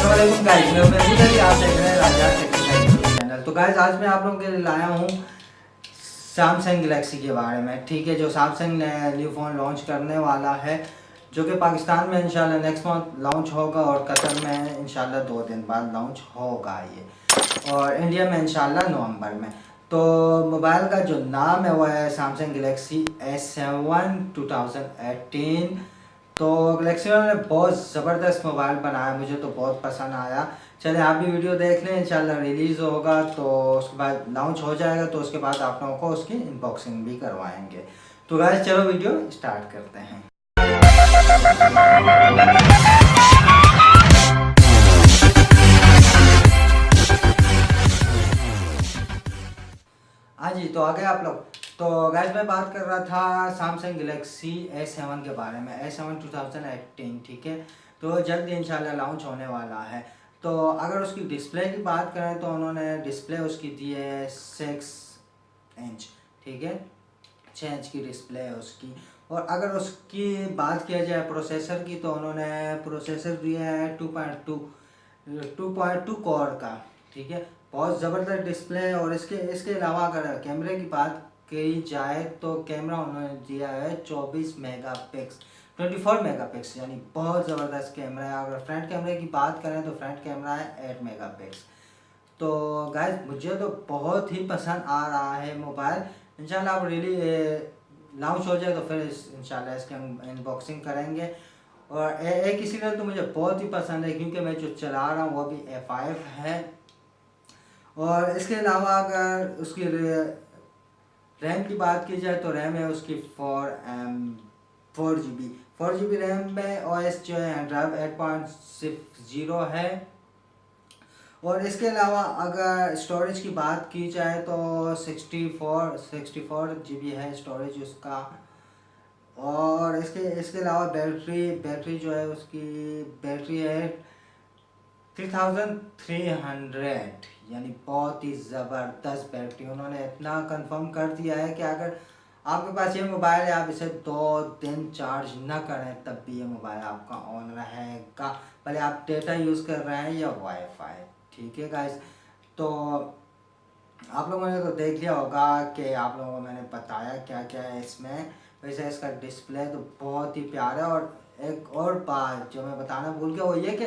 अस्सलामुअलैकुम गाइस, मैं उमेद हूँ कि आप देख रहे हैं राजा टेक्निकल चैनल। तो गाइस आज मैं आप लोगों के लिए लाया हूँ सैमसंग गैलेक्सी के बारे में। ठीक है, जो सैमसंग ने न्यू फ़ोन लॉन्च करने वाला है, जो कि पाकिस्तान में इंशाल्लाह नेक्स्ट मंथ लॉन्च होगा और कतर में इंशाल्लाह 2 दिन बाद लॉन्च होगा ये, और इंडिया में इंशाल्लाह नवंबर में। तो मोबाइल का जो नाम है वो है सैमसंग गैलेक्सी S7 2018। तो गैलेक्सी ने बहुत ज़बरदस्त मोबाइल बनाया, मुझे तो बहुत पसंद आया। चलिए आप भी वीडियो देख लें, इंशाल्लाह रिलीज़ होगा तो उसके बाद लॉन्च हो जाएगा, तो उसके बाद आप लोगों को उसकी अनबॉक्सिंग भी करवाएंगे। तो गाइस चलो वीडियो स्टार्ट करते हैं। हाँ जी, तो आ गए आप लोग। तो गाइस मैं बात कर रहा था सैमसंग गैलेक्सी S7 के बारे में, S7 2018। ठीक है, तो जल्द इंशाल्लाह लॉन्च होने वाला है। तो अगर उसकी डिस्प्ले की बात करें तो उन्होंने डिस्प्ले उसकी दी है 6 इंच। ठीक है, 6 इंच की डिस्प्ले है उसकी। और अगर उसकी बात किया जाए प्रोसेसर की, तो उन्होंने प्रोसेसर दिया है 2.2 कोर का। ठीक है, बहुत ज़बरदस्त डिस्प्ले है। और इसके इसके अलावा अगर कैमरे की बात की जाए तो कैमरा उन्होंने दिया है 24 मेगापिक्स, यानी बहुत ज़बरदस्त कैमरा है। अगर फ्रंट कैमरे की बात करें तो फ्रंट कैमरा है 8 मेगापिक्स। तो गाइस मुझे तो बहुत ही पसंद आ रहा है मोबाइल। इंशाल्लाह आप रियली लॉन्च हो जाए तो फिर इंशाल्लाह इसकी अनबॉक्सिंग करेंगे। और एक इसीलिए तो मुझे बहुत ही पसंद है क्योंकि मैं जो चला रहा हूँ वो भी A5 है। और इसके अलावा अगर उसकी रैम की बात की जाए तो रैम है उसकी 4 GB रैम में। OS जो है एंड्रॉयड 8.60 है। और इसके अलावा अगर स्टोरेज की बात की जाए तो 64 GB है स्टोरेज उसका। और इसके इसके अलावा बैटरी जो है उसकी बैटरी है 3300, यानी बहुत ही ज़बरदस्त बैटरी। उन्होंने इतना कंफर्म कर दिया है कि अगर आपके पास ये मोबाइल है, आप इसे 2 दिन चार्ज ना करें तब भी ये मोबाइल आपका ऑन रहेगा, भले आप डेटा यूज़ कर रहे हैं या वाईफाई। ठीक है गाइस, तो आप लोगों ने तो देख लिया होगा कि आप लोगों को मैंने बताया क्या क्या है इसमें। वैसे इसका डिस्प्ले तो बहुत ही प्यारा है। और एक और बात जो मैं बताना भूल गया वो ये कि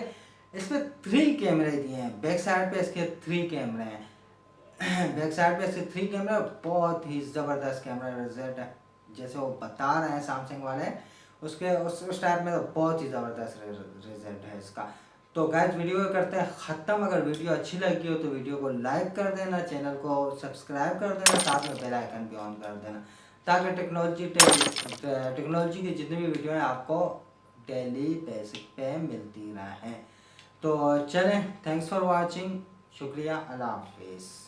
इसमें 3 कैमरे दिए हैं। बैक साइड पे इसके 3 कैमरे हैं। बैक साइड पे इसके 3 कैमरे, बहुत ही ज़बरदस्त कैमरा रिजल्ट है। जैसे वो बता रहे हैं सैमसंग वाले, उसके उस टाइप में तो बहुत ही ज़बरदस्त रिजल्ट है इसका। तो गाइस वीडियो को करते हैं ख़त्म। अगर वीडियो अच्छी लगी हो तो वीडियो को लाइक कर देना, चैनल को सब्सक्राइब कर देना, साथ में बेल आइकन भी ऑन कर देना, ताकि टेक्नोलॉजी की जितनी भी वीडियो हैं आपको डेली बेसिक पे मिलती रहें। तो चलें, थैंक्स फॉर वाचिंग, शुक्रिया, अल्लाह हाफिज़।